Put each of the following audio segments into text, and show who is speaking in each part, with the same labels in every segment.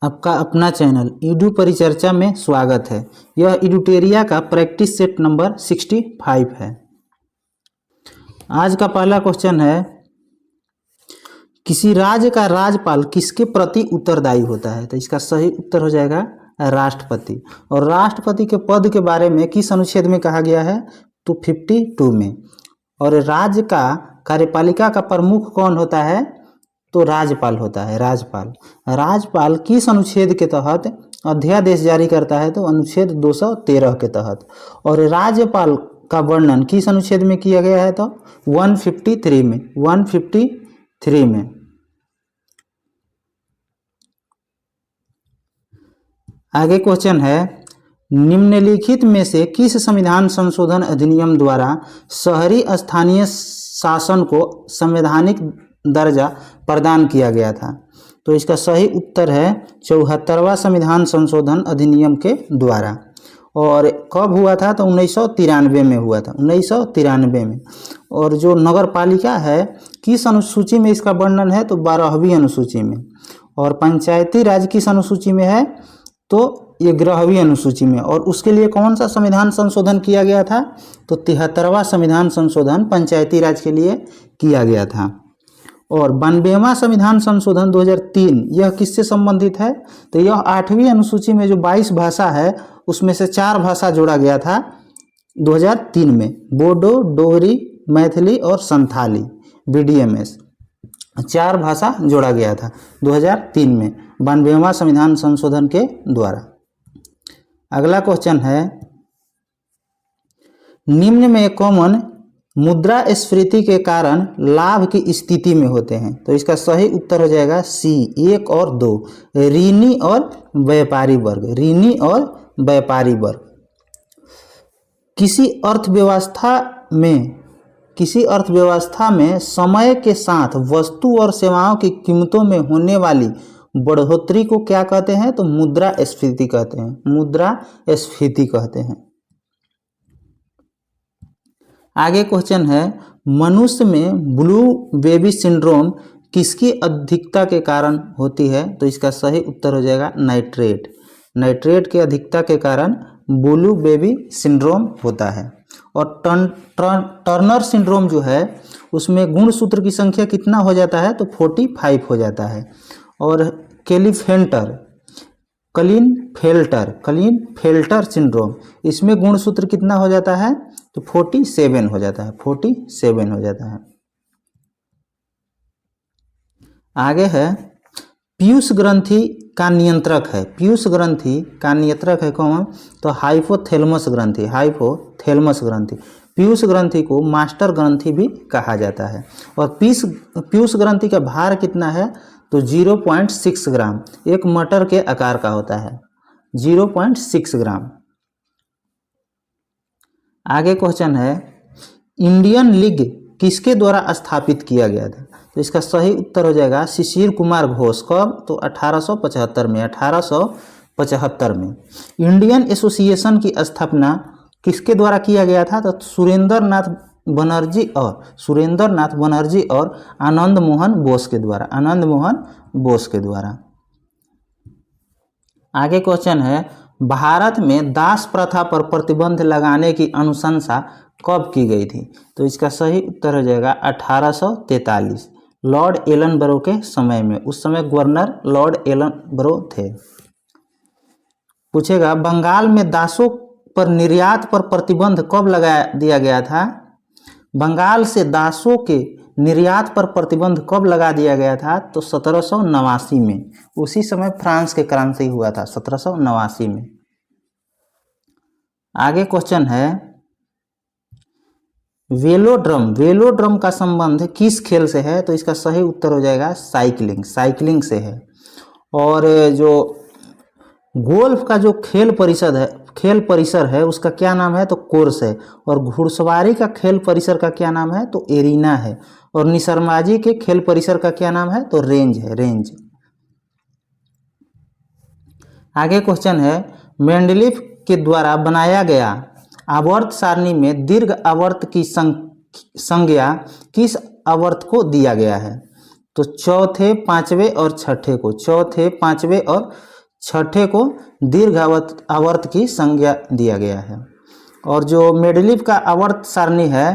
Speaker 1: आपका अपना channel Edu परिचर्चा में स्वागत है। यह इडुटेरिया का प्रैक्टिस सेट नंबर 65 है। आज का पहला क्वेश्चन है, किसी राज्य का राज्यपाल किसके प्रति उत्तरदायी होता है? तो इसका सही उत्तर हो जाएगा राष्ट्रपति। और राष्ट्रपति के पद के बारे में किस अनुच्छेद में कहा गया है? तो 52 में। और राज्य का कार्यपालिका का प्रमुख कौन होता है? तो राज्यपाल होता है। राज्यपाल किस अनुच्छेद के तहत अध्यादेश जारी करता है? तो अनुच्छेद 213 के तहत। और राज्यपाल का वर्णन किस अनुच्छेद में किया गया है? तो 153 में। 153 में। आगे क्वेश्चन है, निम्नलिखित में से किस संविधान संशोधन अधिनियम द्वारा शहरी स्थानीय शासन को संवैधानिक दर्जा प्रदान किया गया था? तो इसका सही उत्तर है 74वां संविधान संशोधन अधिनियम के द्वारा। और कब हुआ था? तो 1993 में हुआ था। 1993 में। और जो नगर पालिका है किस अनुसूची में इसका वर्णन है? तो 12वीं अनुसूची में। और पंचायती राज किस अनुसूची में है? तो ये 11वीं अनुसूची में। और उसके लिए कौन सा संविधान संशोधन किया गया था? तो 73वां संविधान संशोधन पंचायती राज के लिए किया गया था। और 92वां संविधान संशोधन 2003 यह किससे संबंधित है? तो यह 8वीं अनुसूची में जो 22 भाषा है उसमें से 4 भाषा जोड़ा गया था 2003 में। बोडो, डोगरी, मैथिली और संथाली, BDMS 4 भाषा जोड़ा गया था 2003 में 92वां संविधान संशोधन के द्वारा। अगला क्वेश्चन है, निम्न में कौन मुद्रास्फीति के कारण लाभ की स्थिति में होते हैं? तो इसका सही उत्तर हो जाएगा सी 1 और 2, ऋणी और व्यापारी वर्ग। ऋणी और व्यापारी वर्ग। किसी अर्थव्यवस्था में समय के साथ वस्तु और सेवाओं की कीमतों में होने वाली बढ़ोतरी को क्या कहते हैं? तो मुद्रास्फीति कहते हैं। मुद्रास्फीति कहते हैं। आगे क्वेश्चन है, मनुष्य में ब्लू बेबी सिंड्रोम किसकी अधिकता के कारण होती है? तो इसका सही उत्तर हो जाएगा नाइट्रेट। नाइट्रेट की अधिकता के कारण ब्लू बेबी सिंड्रोम होता है। और टर्नर सिंड्रोम जो है उसमें गुणसूत्र की संख्या कितना हो जाता है? तो 45 हो जाता है। और क्लीनफेल्टर सिंड्रोम इसमें गुणसूत्र कितना हो जाता है? तो 47 हो जाता है। 47 हो जाता है। आगे है, पीयूष ग्रंथि का नियंत्रक है। पीयूष ग्रंथि का नियंत्रक है कौन? तो हाइपोथैलेमस ग्रंथि। हाइपोथैलेमस ग्रंथि। पीयूष ग्रंथि को मास्टर ग्रंथि भी कहा जाता है। और पीयूष ग्रंथि का भार कितना है? तो 0.6 ग्राम। एक मटर के आकार का होता है। 0.6 ग्राम। आगे क्वेश्चन है, इंडियन लीग किसके द्वारा स्थापित किया गया था? तो इसका सही उत्तर हो जाएगा शिशिर कुमार घोष। कब? तो 1875 में। 1875 में। इंडियन एसोसिएशन की स्थापना किसके द्वारा किया गया था? तो सुरेंद्र नाथ बनर्जी और आनंद मोहन बोस के द्वारा। आगे क्वेश्चन है, भारत में दास प्रथा पर प्रतिबंध लगाने की अनुशंसा कब की गई थी? तो इसका सही उत्तर हो जाएगा 1843 लॉर्ड एलनबरो के समय में। उस समय गवर्नर लॉर्ड एलनबरो थे। पूछेगा, बंगाल में दासों पर निर्यात पर प्रतिबंध कब लगा दिया गया था? बंगाल से दासों के निर्यात पर प्रतिबंध कब लगा दिया गया था? तो 1789 में। उसी समय फ्रांस के क्रांति हुआ था 1789 में। आगे क्वेश्चन है, वेलोड्रम का संबंध किस खेल से है? तो इसका सही उत्तर हो जाएगा साइकिलिंग से है। और जो गोल्फ का जो खेल परिसर है उसका क्या नाम है? तो कोर्स है। और घुड़सवारी का खेल परिसर का क्या नाम है? तो एरिना है। और निसरमाजी के खेल परिसर का क्या नाम है? तो रेंज। आगे क्वेश्चन है, मेंडलीफ के द्वारा बनाया गया आवर्त सारणी में दीर्घ आवर्त की संज्ञा किस आवर्त को दिया गया है? तो चौथे, पांचवें और छठे को, चौथे, पांचवें और छठे को दीर्घ आवर्त की संज्ञा दिया गया है। और जो मेंडलीव का आवर्त सारणी है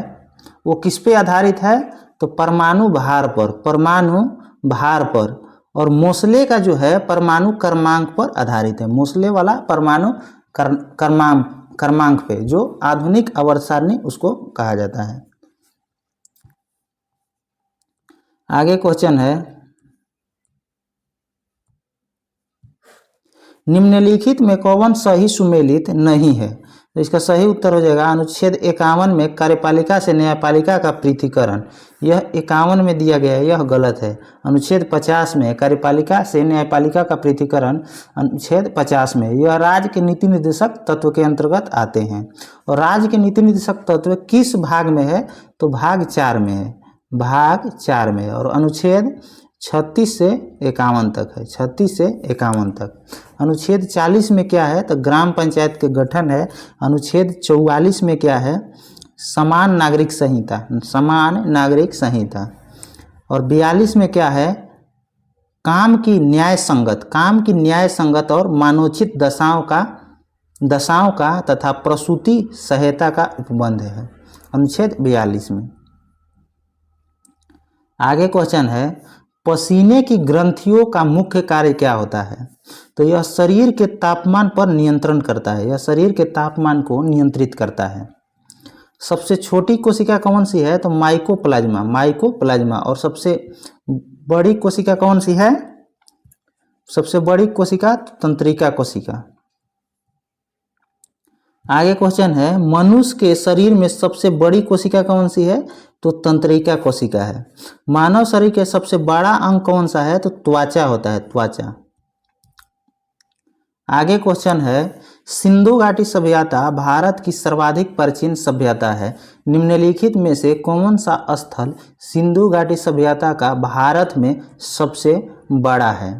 Speaker 1: वो किस पे आधारित है? तो परमाणु भार पर, परमाणु भार पर। और मोसले का जो है परमाणु क्रमांक पर आधारित है। मोसले वाला परमाणु क्रमांक पे, जो आधुनिक आवर्त सारणी उसको कहा जाता है। आगे क्वेश्चन है, निम्नलिखित में कौन सही सुमेलित नहीं है? तो इसका सही उत्तर हो जाएगा अनुच्छेद 51 में कार्यपालिका से न्यायपालिका का पृथक्करण। यह 51 में दिया गया है, यह गलत है। अनुच्छेद 50 में कार्यपालिका से न्यायपालिका का पृथक्करण, अनुच्छेद 50 में, यह राज्य के नीति निर्देशक तत्व के अंतर्गत आते हैं। और राज्य के नीति निर्देशक तत्व किस भाग में है? तो भाग 4 में है, भाग 4 में। और अनुच्छेद 36 से 51 तक है, 36 से 51 तक। अनुच्छेद 40 में क्या है? तो ग्राम पंचायत के गठन है। अनुच्छेद 44 में क्या है? समान नागरिक संहिता, समान नागरिक संहिता। और 42 में क्या है? काम की न्याय संगत, काम की न्याय संगत और मानोचित दशाओं का तथा प्रसूति सहायता का उपबंध है, अनुच्छेद 42 में। आगे क्वेश्चन है, पसीने की ग्रंथियों का मुख्य कार्य क्या होता है? तो यह शरीर के तापमान पर नियंत्रण करता है, यह शरीर के तापमान को नियंत्रित करता है। सबसे छोटी कोशिका कौन सी है? तो माइकोप्लाज्मा, माइकोप्लाज्मा। और सबसे बड़ी कोशिका कौन सी है? सबसे बड़ी कोशिका तंत्रिका कोशिका। आगे क्वेश्चन है, मनुष्य के शरीर में सबसे बड़ी कोशिका कौन सी है? तो तंत्रिका कोशिका है। मानव शरीर के सबसे बड़ा अंग कौन सा है? तो त्वचा होता है, त्वचा। आगे क्वेश्चन है, सिंधु घाटी सभ्यता भारत की सर्वाधिक प्राचीन सभ्यता है। निम्नलिखित में से कौन सा स्थल सिंधु घाटी सभ्यता का भारत में सबसे बड़ा है?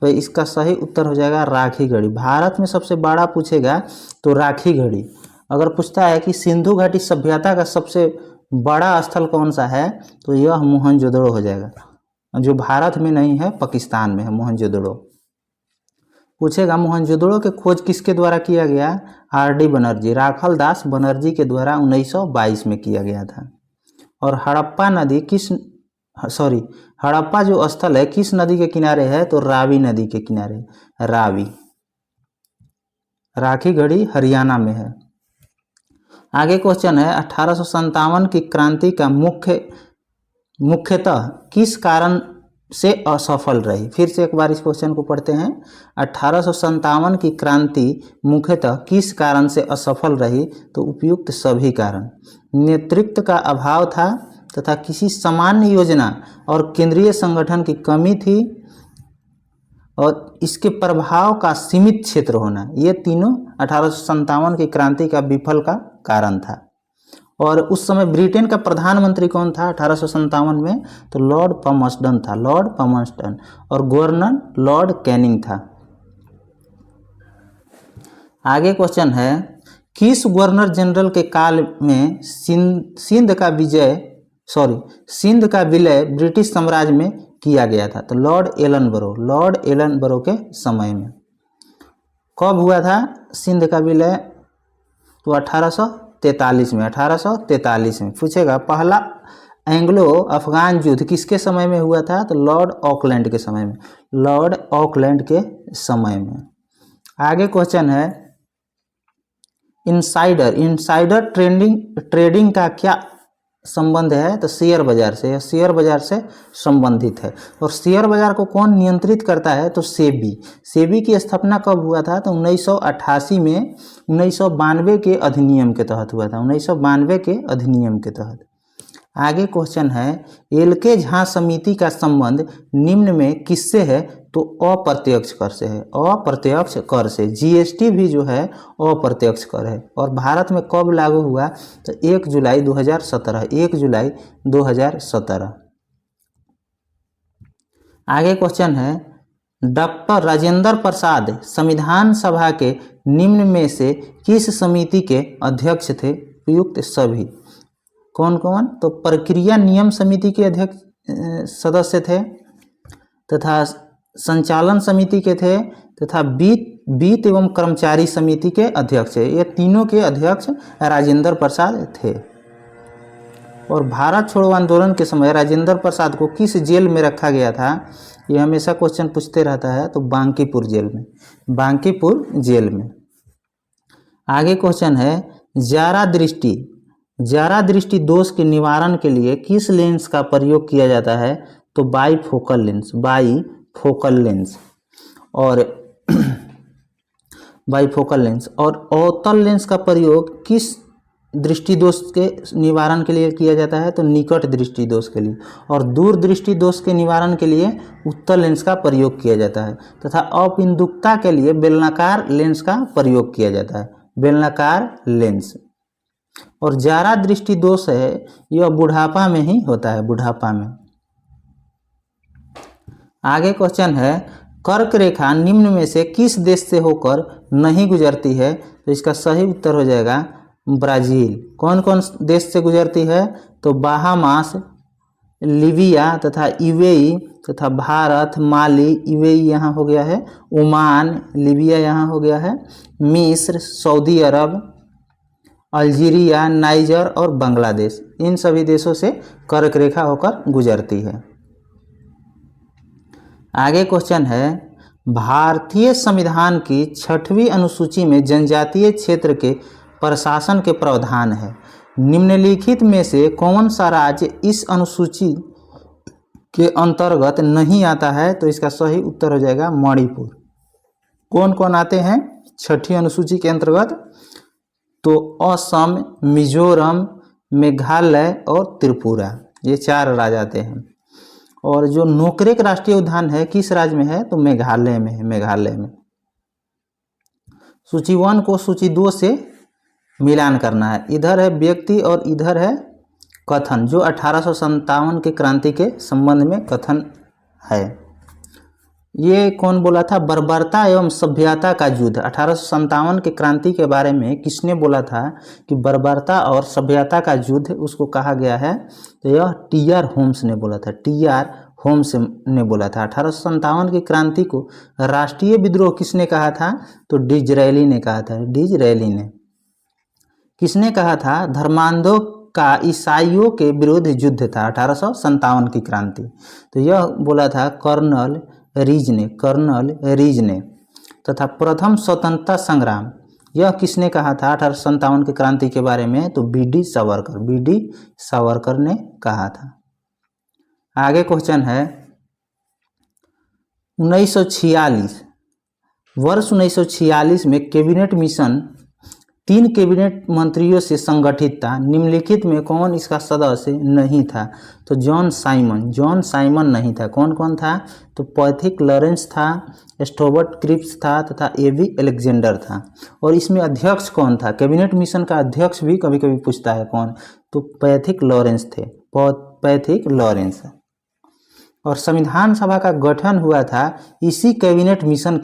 Speaker 1: तो इसका सही उत्तर हो जाएगा राखी गढ़ी। भारत में सबसे बड़ा पूछेगा तो राखी गढ़ी। अगर पूछता है कि सिंधु घाटी सभ्यता का सबसे बड़ा स्थल कौन सा है? तो यह मोहनजोदड़ो हो जाएगा, जो भारत में नहीं है, पाकिस्तान में है मोहनजोदड़ो। पूछेगा मोहनजोदड़ो के खोज किसके द्वारा किया गया? आर.डी. बनर्जी, राखल दास बनर्जी के द्वारा 1922 में किया गया था। और हड़प्पा नदी हड़प्पा जो स्थल है किस नदी के किनारे है? तो रावी नदी के किनारे, रावी। राखी गढ़ी हरियाणा में है। आगे क्वेश्चन है, 1857 की क्रांति का मुख्यतः किस कारण से असफल रही? फिर से एक बार इस क्वेश्चन को पढ़ते हैं। 1857 की क्रांति मुख्यतः किस कारण से असफल रही? तो उपयुक्त सभी कारण। नेतृत्व का अभाव था तथा किसी सामान्य योजना और केंद्रीय संगठन की कमी थी, और इसके प्रभाव का सीमित क्षेत्र होना, ये तीनों 1857 की क्रांति का विफल का कारण था। और उस समय ब्रिटेन का प्रधानमंत्री कौन था 1857 में? तो लॉर्ड पमस्टन था, लॉर्ड पमस्टन। और गवर्नर लॉर्ड कैनिंग था। आगे क्वेश्चन है, किस गवर्नर जनरल के काल में सिंध का विलय ब्रिटिश साम्राज्य में किया गया था? तो लॉर्ड एलनबरो के समय में। कब हुआ था सिंध का विलय? तो 1843 में, 1843 में। पूछेगा पहला एंग्लो अफगान युद्ध किसके समय में हुआ था? तो लॉर्ड ऑकलैंड के समय में, लॉर्ड ऑकलैंड के समय में। आगे क्वेश्चन है, इनसाइडर ट्रेडिंग का क्या संबंध है? तो शेयर बाजार से, शेयर बाजार से संबंधित है। और शेयर बाजार को कौन नियंत्रित करता है? तो सेबी की स्थापना कब हुआ था? तो 1988 में, 1992 के अधिनियम के तहत हुआ था, 1992 के अधिनियम के तहत। आगे क्वेश्चन है, एलके झा समिति का संबंध निम्न में किससे है? तो अप्रत्यक्ष कर से है, अप्रत्यक्ष कर से। जीएसटी भी जो है अप्रत्यक्ष कर है। और भारत में कब लागू हुआ? तो 1 जुलाई 2017, 1 जुलाई 2017। आगे क्वेश्चन है, डॉक्टर राजेंद्र प्रसाद संविधान सभा के निम्न में से किस समिति के अध्यक्ष थे? उपयुक्त सभी। कौन कौन? तो प्रक्रिया नियम समिति के अध्यक्ष सदस्य थे, तथा संचालन समिति के थे तथा वित्त एवं कर्मचारी समिति के अध्यक्ष है। ये तीनों के अध्यक्ष राजेंद्र प्रसाद थे। और भारत छोड़ो आंदोलन के समय राजेंद्र प्रसाद को किस जेल में रखा गया था, ये हमेशा क्वेश्चन पूछते रहता है, तो बांकीपुर जेल में, बांकीपुर जेल में। आगे क्वेश्चन है जारा दृष्टि दोष के निवारण के लिए किस लेंस का प्रयोग किया जाता है, तो बाईफोकल लेंस और बाईफोकल लेंस। और अवतल लेंस का प्रयोग किस दृष्टि दोष के निवारण के लिए किया जाता है, तो निकट दृष्टि दोष के लिए। और दूर दृष्टि दोष के निवारण के लिए उत्तल लेंस का प्रयोग किया जाता है तथा अपिंदुकता के लिए बेलनाकार लेंस का प्रयोग किया जाता है, बेलनाकार लेंस। और जारा दृष्टि दोष है यह बुढ़ापा में ही होता है, बुढ़ापा में। आगे क्वेश्चन है कर्क रेखा निम्न में से किस देश से होकर नहीं गुजरती है, तो इसका सही उत्तर हो जाएगा ब्राज़ील। कौन कौन देश से गुजरती है, तो बाहामास, लीबिया तथा यूएई तथा भारत, माली, यूएई यहाँ हो गया है, ओमान, लीबिया यहाँ हो गया है, मिस्र, सऊदी अरब, अल्जीरिया, नाइजर और बांग्लादेश, इन सभी देशों से कर्क रेखा होकर गुजरती है। आगे क्वेश्चन है भारतीय संविधान की 6वीं अनुसूची में जनजातीय क्षेत्र के प्रशासन के प्रावधान है। निम्नलिखित में से कौन सा राज्य इस अनुसूची के अंतर्गत नहीं आता है, तो इसका सही उत्तर हो जाएगा मणिपुर। कौन कौन आते हैं 6ठी अनुसूची के अंतर्गत, तो असम, मिजोरम, मेघालय और त्रिपुरा, ये 4 राज्य आते हैं। और जो नोकरेक राष्ट्रीय उद्यान है किस राज्य में है, तो मेघालय में है, मेघालय में। सूची 1 को सूची 2 से मिलान करना है। इधर है व्यक्ति और इधर है कथन, जो 1857 के क्रांति के संबंध में कथन है। ये कौन बोला था, बर्बरता एवं सभ्यता का युद्ध। 1857 के क्रांति के बारे में किसने बोला था कि बर्बरता और सभ्यता का युद्ध उसको कहा गया है, तो यह टी.आर. होम्स ने बोला था, टी.आर. होम्स ने बोला था। 1857 की क्रांति को राष्ट्रीय विद्रोह किसने कहा था, तो डिज़रायली ने कहा था, डिज़रायली ने। किसने कहा था, धर्मांधों का ईसाइयों के विरुद्ध युद्ध था 1857 की क्रांति, तो यह बोला था कर्नल रीज ने। तथा प्रथम स्वतंत्रता संग्राम यह किसने कहा था 1857 की क्रांति के बारे में, तो बी.डी. सावरकर ने कहा था। आगे क्वेश्चन है 1946, वर्ष 1946 में कैबिनेट मिशन 3 कैबिनेट मंत्रियों से संगठित था। निम्नलिखित में कौन इसका सदस्य नहीं था, तो जॉन साइमन नहीं था। कौन कौन था, तो पैथिक लॉरेंस था, स्टोबर्ट क्रिप्स था तथा ए.वी. अलेक्जेंडर था। और इसमें अध्यक्ष कौन था, कैबिनेट मिशन का अध्यक्ष भी कभी कभी पूछता है कौन, तो पैथिक लॉरेंस थे, पैथिक लॉरेंस। और संविधान सभा का गठन हुआ था इसी कैबिनेट मिशन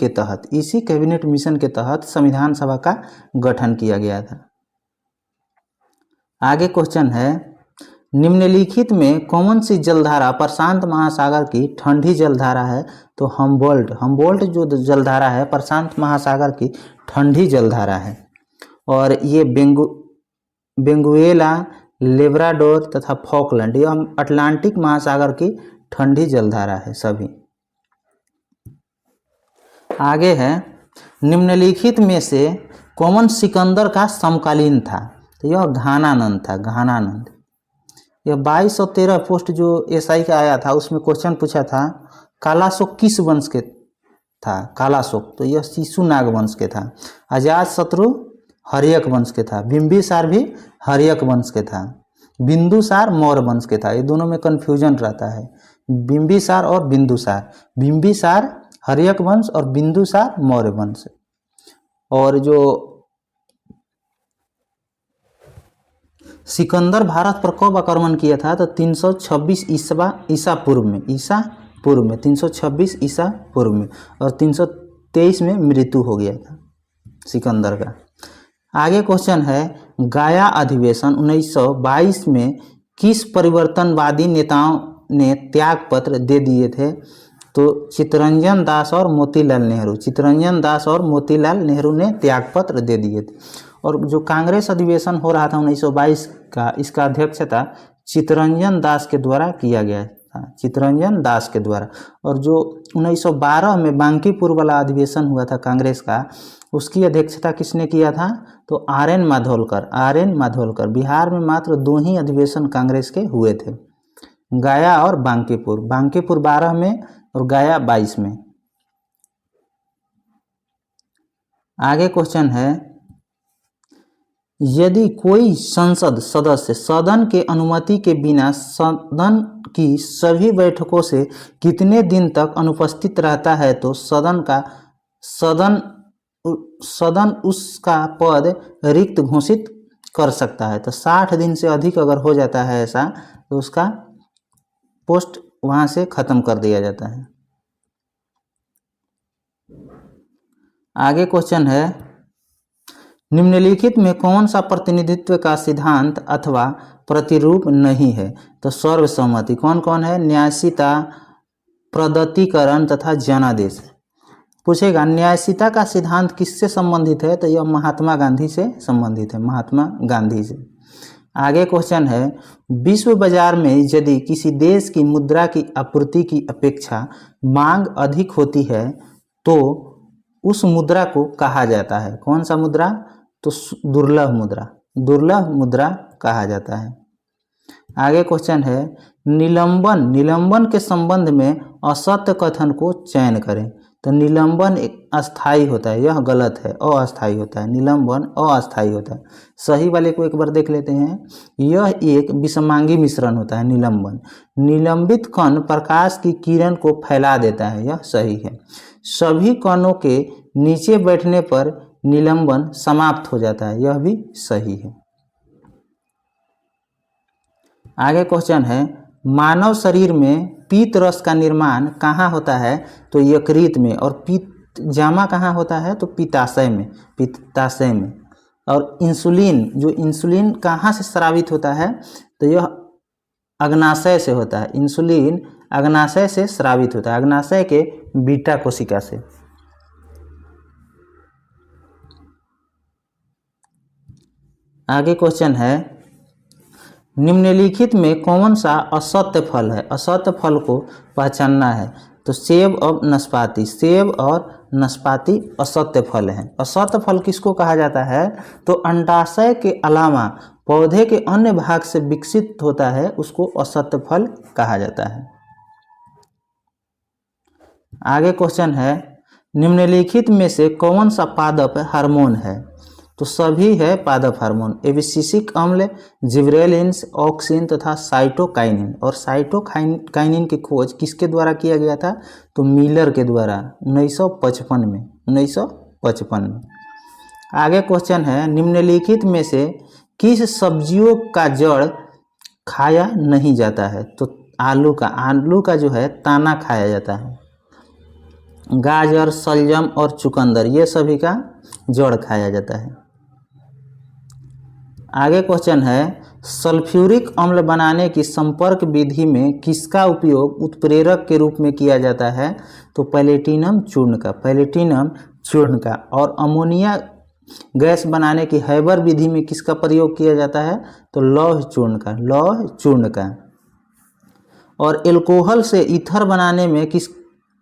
Speaker 1: के तहत संविधान सभा का गठन किया गया था। आगे क्वेश्चन है निम्नलिखित में कौन सी जलधारा प्रशांत महासागर की ठंडी जलधारा है, तो हम्बोल्ट जो जलधारा है प्रशांत महासागर की ठंडी जलधारा है। और ये बेंगुएला, लेब्राडोर तथा फॉकलैंड यह अटलांटिक महासागर की ठंडी जलधारा है सभी। आगे है निम्नलिखित में से कौन सिकंदर का समकालीन था, तो यह घानानंद था, घानानंद। यह 22 और 13 पोस्ट जो एसआई का आया था उसमें क्वेश्चन पूछा था कालाशोक किस वंश के था, कालाशोक, तो यह शिशुनाग वंश के था। अजातशत्रु हर्यक वंश के था, बिंबिसार भी हर्यक वंश के था, बिंदुसार मौर्य वंश के था। ये दोनों में कन्फ्यूजन रहता है, बिंबिसार और बिंदुसार, बिंबिसार हर्यक वंश और बिंदुसार मौर्य वंश। और जो सिकंदर भारत पर कब आक्रमण किया था, तो 326 ईसा पूर्व में 326 ईसा पूर्व में, और 323 में मृत्यु हो गया था सिकंदर का। आगे क्वेश्चन है गाया अधिवेशन 1922 में किस परिवर्तनवादी नेताओं ने त्याग पत्र दे दिए थे, तो चित्तरंजन दास और मोतीलाल नेहरू, चित्तरंजन दास और मोतीलाल नेहरू ने त्यागपत्र दे दिए थे। और जो कांग्रेस अधिवेशन हो रहा था 1922 का, इसका अध्यक्षता चित्तरंजन दास के द्वारा किया गया था, चित्तरंजन दास के द्वारा। और जो 1912 में बांकीपुर वाला अधिवेशन हुआ था कांग्रेस का, उसकी अध्यक्षता किसने किया था? तो आर.एन. माधोलकर, आर.एन. माधोलकर। बिहार में मात्र 2 ही अधिवेशन कांग्रेस के हुए थे, गया और बांकीपुर, बांकीपुर 12 में और गया 22 में। आगे क्वेश्चन है, यदि कोई संसद सदस्य सदन के अनुमति के बिना सदन की सभी बैठकों से कितने दिन तक अनुपस्थित रहता है तो सदन उसका पद रिक्त घोषित कर सकता है। तो 60 दिन से अधिक अगर हो जाता है ऐसा, तो उसका पोस्ट वहां से खत्म कर दिया जाता है। आगे क्वेश्चन है, निम्नलिखित में कौन सा प्रतिनिधित्व का सिद्धांत अथवा प्रतिरूप नहीं है? तो सर्वसम्मति। कौन कौन है? न्यायशीता, प्रदत्तीकरण तथा जनादेश। पूछेगा न्यायशीता का सिद्धांत किससे संबंधित है? तो यह महात्मा गांधी से संबंधित है, महात्मा गांधी से। आगे क्वेश्चन है, विश्व बाजार में यदि किसी देश की मुद्रा की आपूर्ति की अपेक्षा मांग अधिक होती है तो उस मुद्रा को कहा जाता है, कौन सा मुद्रा? तो दुर्लभ मुद्रा, दुर्लभ मुद्रा कहा जाता है। आगे क्वेश्चन है, निलंबन के संबंध में असत्य कथन को चयन करें। तो निलंबन एक अस्थाई होता है, यह गलत है, अस्थाई होता है, निलंबन अस्थाई होता है। सही वाले को एक बार देख लेते हैं, यह एक विषमांगी मिश्रण होता है निलंबन। निलंबित कण प्रकाश की किरण को फैला देता है, यह सही है। सभी कणों के नीचे बैठने पर निलंबन समाप्त हो जाता है, यह भी सही है। आगे क्वेश्चन है, मानव शरीर में पीत रस का निर्माण कहाँ होता है? तो यकृत में। और पीत जामा कहाँ होता है? तो पित्ताशय में, पित्ताशय में। और इंसुलिन, जो इंसुलिन कहाँ से स्रावित होता है? तो यह अग्नाशय से होता है, इंसुलिन अग्नाशय से स्रावित होता है, अग्नाशय के बीटा कोशिका से। आगे क्वेश्चन है, निम्नलिखित में कौन सा असत्य फल है? असत्य फल को पहचानना है। तो सेब और नाशपाती, सेब और नाशपाती असत्य फल है। असत्य फल किसको कहा जाता है? तो अंडाशय के अलावा पौधे के अन्य भाग से विकसित होता है, उसको असत्य फल कहा जाता है। आगे क्वेश्चन है, निम्नलिखित में से कौन सा पादप हार्मोन है? तो सभी है पादप हार्मोन, एबिसिसिक अम्ल, जिबरेलिन्स, ऑक्सिन तथा साइटोकाइनिन। और साइटोकाइनिन की खोज किसके द्वारा किया गया था? तो मिलर के द्वारा 1955 में, 1955 में। आगे क्वेश्चन है, निम्नलिखित में से किस सब्जियों का जड़ खाया नहीं जाता है? तो आलू का जो है ताना खाया जाता है। गाजर, शलजम और चुकंदर, ये सभी का जड़ खाया जाता है। आगे क्वेश्चन है, सल्फ्यूरिक अम्ल बनाने की संपर्क विधि में किसका उपयोग उत्प्रेरक के रूप में किया जाता है? तो प्लेटिनम चूर्ण का, प्लेटिनम चूर्ण का। और अमोनिया गैस बनाने की हैबर विधि में किसका प्रयोग किया जाता है? तो लौह चूर्ण का, लौह चूर्ण का। और एल्कोहल से ईथर बनाने में किस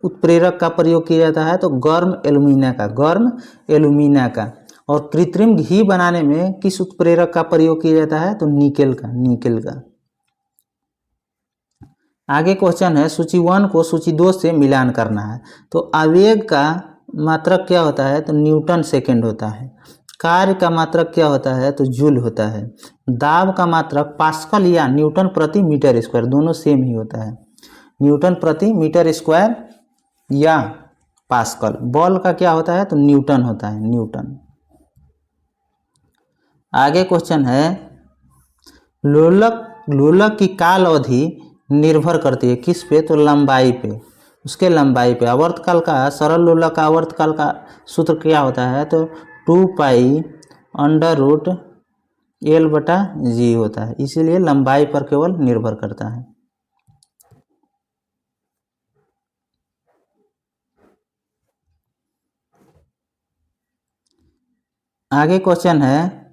Speaker 1: उत्प्रेरक का प्रयोग किया जाता है? तो गर्म एल्यूमिना का, गर्म एल्यूमिना का। और कृत्रिम घी बनाने में किस उत्प्रेरक का प्रयोग किया जाता है? तो निकेल का, निकेल का। आगे क्वेश्चन है, सूची 1 को सूची 2 से मिलान करना है। तो आवेग का मात्रक क्या होता है? तो न्यूटन सेकेंड होता है। कार्य का मात्रक क्या होता है? तो जूल होता है। दाब का मात्रक पास्कल या न्यूटन प्रति मीटर स्क्वायर, दोनों सेम ही होता है, न्यूटन प्रति मीटर स्क्वायर या पास्कल। बॉल का क्या होता है? तो न्यूटन होता है, न्यूटन। आगे क्वेश्चन है, लोलक की काल अवधि निर्भर करती है किस पे? तो लंबाई पे, उसके लंबाई पे। आवर्तकाल का, सरल लोलक का आवर्तकाल का सूत्र क्या होता है? तो 2π√L/G होता है, इसीलिए लंबाई पर केवल निर्भर करता है। आगे क्वेश्चन है,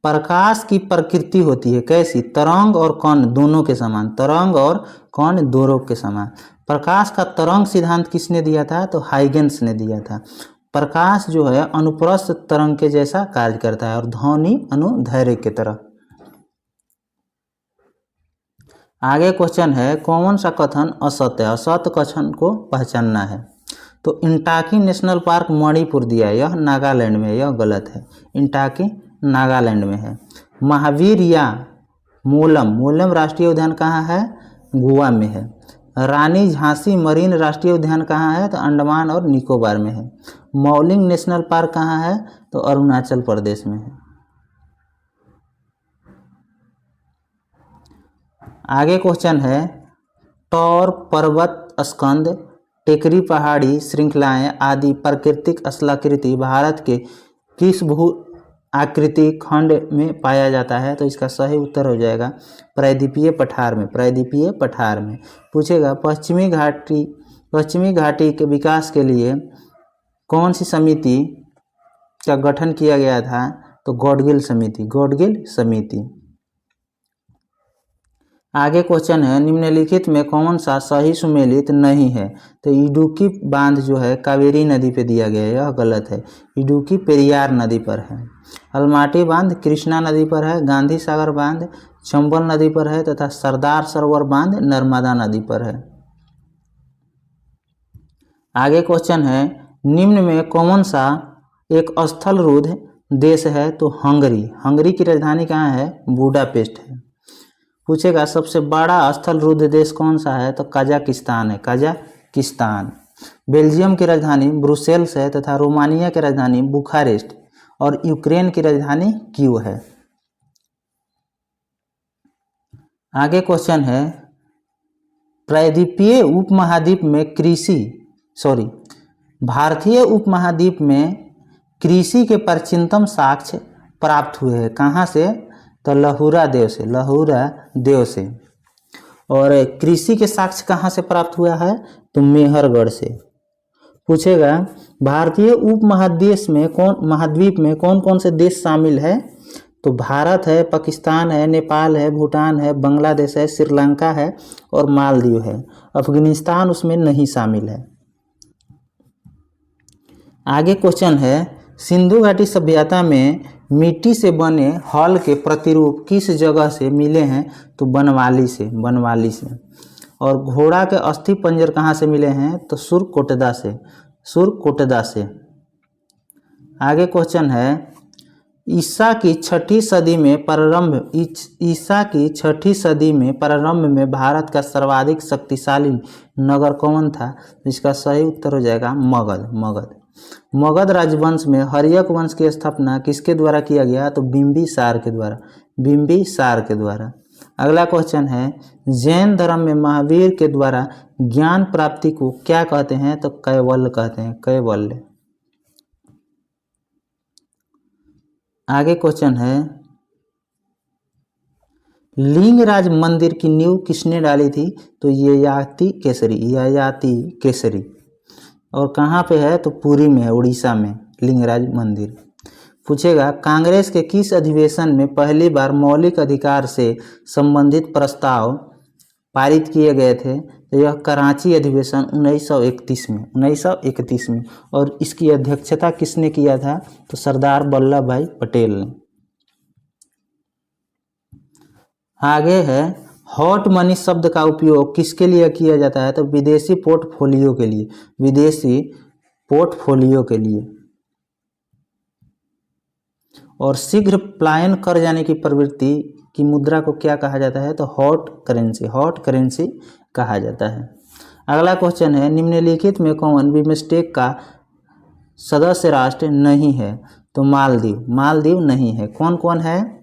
Speaker 1: प्रकाश की प्रकृति होती है कैसी? तरंग और कण दोनों के समान, तरंग और कण दोनों के समान। प्रकाश का तरंग सिद्धांत किसने दिया था? तो हाइगेंस ने दिया था। प्रकाश जो है अनुप्रस्थ तरंग के जैसा कार्य करता है और ध्वनि अनुदैर्घ्य की तरह। आगे क्वेश्चन है, कौन सा कथन असत्य है? असत्य कथन को पहचानना है। तो इंटाकी नेशनल पार्क मणिपुर दिया है, यह नागालैंड में है, यह गलत है। इंटाकी नागालैंड में है। महावीर या मोलम राष्ट्रीय उद्यान कहाँ है? गोवा में है। रानी झांसी मरीन राष्ट्रीय उद्यान कहाँ है? तो अंडमान और निकोबार में है। मौलिंग नेशनल पार्क कहाँ है? तो अरुणाचल प्रदेश में है। आगे क्वेश्चन है, टॉर पर्वत स्कंद, टेकरी पहाड़ी श्रृंखलाएं आदि प्राकृतिक स्थलाकृति भारत के किस भू आकृति खंड में पाया जाता है? तो इसका सही उत्तर हो जाएगा प्रायद्वीपीय पठार में। प्रायद्वीपीय पठार में पूछेगा, पश्चिमी घाटी के विकास के लिए कौन सी समिति का गठन किया गया था? तो गॉडगिल समिति। आगे क्वेश्चन है, निम्नलिखित में कौन सा सही सुमेलित नहीं है? तो इडुक्की बांध जो है कावेरी नदी पे दिया गया है, यह गलत है। इडुक्की पेरियार नदी पर है। अलमाटी बांध कृष्णा नदी पर है। गांधी सागर बांध चंबल नदी पर है तथा सरदार सरोवर बांध नर्मदा नदी पर है। आगे क्वेश्चन है, निम्न में कौन सा एक स्थलरूद्ध देश है? तो हंगरी की राजधानी कहाँ है? बुडापेस्ट है। पूछेगा, सबसे बड़ा स्थलरूद्ध देश कौन सा है? तो कजाकिस्तान है, कजाकिस्तान। बेल्जियम की राजधानी ब्रुसेल्स है तथा रोमानिया की राजधानी बुखारेस्ट और यूक्रेन की राजधानी कीव है। आगे क्वेश्चन है, भारतीय उपमहाद्वीप में कृषि के प्राचीनतम साक्ष्य प्राप्त हुए हैं कहाँ से? तो लहुरा देव से। और कृषि के साक्ष्य कहाँ से प्राप्त हुआ है? तो मेहरगढ़ से। पूछेगा, भारतीय उपमहाद्वीप में कौन कौन से देश शामिल है? तो भारत है, पाकिस्तान है, नेपाल है, भूटान है, बांग्लादेश है, श्रीलंका है और मालदीव है। अफगानिस्तान उसमें नहीं शामिल है। आगे क्वेश्चन है, सिंधु घाटी सभ्यता में मिट्टी से बने हल के प्रतिरूप किस जगह से मिले हैं? तो बनवाली से। और घोड़ा के अस्थि पंजर कहाँ से मिले हैं? तो सुरकोटदा से। आगे क्वेश्चन है, ईसा की छठी सदी में प्रारंभ में भारत का सर्वाधिक शक्तिशाली नगर कौन था? इसका सही उत्तर हो जाएगा मगध राजवंश में हर्यक वंश की स्थापना किसके द्वारा किया गया? तो बिंबिसार के द्वारा। अगला क्वेश्चन है, जैन धर्म में महावीर के द्वारा ज्ञान प्राप्ति को क्या कहते हैं? तो कैवल्य कहते हैं, कैवल्य। आगे क्वेश्चन है, लिंगराज मंदिर की नींव किसने डाली थी? तो ययाति केसरी। और कहाँ पे है? तो पुरी में है, उड़ीसा में लिंगराज मंदिर। पूछेगा, कांग्रेस के किस अधिवेशन में पहली बार मौलिक अधिकार से संबंधित प्रस्ताव पारित किए गए थे? तो यह कराची अधिवेशन 1931 में। और इसकी अध्यक्षता किसने किया था? तो सरदार वल्लभ भाई पटेल ने। आगे है, हॉट मनी शब्द का उपयोग किसके लिए किया जाता है? तो विदेशी पोर्टफोलियो के लिए। और शीघ्र पलायन कर जाने की प्रवृत्ति की मुद्रा को क्या कहा जाता है? तो हॉट करेंसी कहा जाता है। अगला क्वेश्चन है, निम्नलिखित में कौन बिमस्टेक का सदस्य राष्ट्र नहीं है? तो मालदीव नहीं है। कौन कौन है?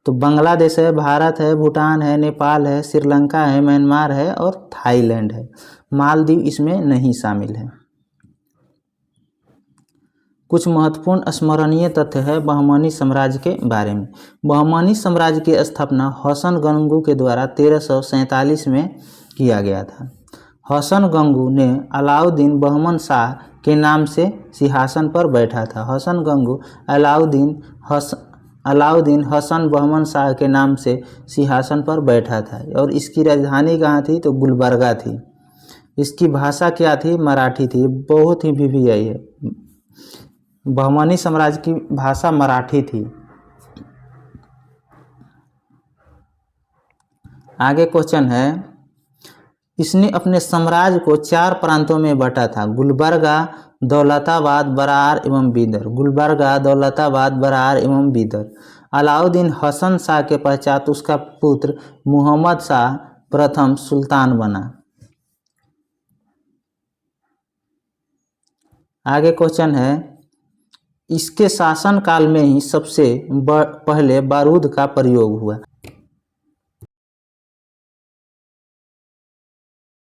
Speaker 1: तो बांग्लादेश है, भारत है, भूटान है, नेपाल है, श्रीलंका है, म्यांमार है और थाईलैंड है। मालदीव इसमें नहीं शामिल है। कुछ महत्वपूर्ण स्मरणीय तथ्य है बहमनी साम्राज्य के बारे में। बहमनी साम्राज्य की स्थापना हसन गंगू के द्वारा 1347 में किया गया था। हसन गंगू ने अलाउद्दीन बहमन शाह के नाम से सिंहासन पर बैठा था। हसन गंगू अलाउद्दीन हसन बहमन शाह के नाम से सिंहासन पर बैठा था और इसकी राजधानी कहाँ थी? तो गुलबर्गा थी। इसकी भाषा क्या थी? मराठी थी। बहुत ही BBI है। बहमनी साम्राज्य की भाषा मराठी थी। आगे क्वेश्चन है, इसने अपने साम्राज्य को 4 प्रांतों में बांटा था। गुलबर्गा, दौलताबाद, बरार एवं बीदर। गुलबर्गा, दौलताबाद, बरार एवं बीदर। अलाउद्दीन हसन शाह के पश्चात उसका पुत्र मुहम्मद शाह प्रथम सुल्तान बना। आगे क्वेश्चन है, इसके शासन काल में ही सबसे पहले बारूद का प्रयोग हुआ।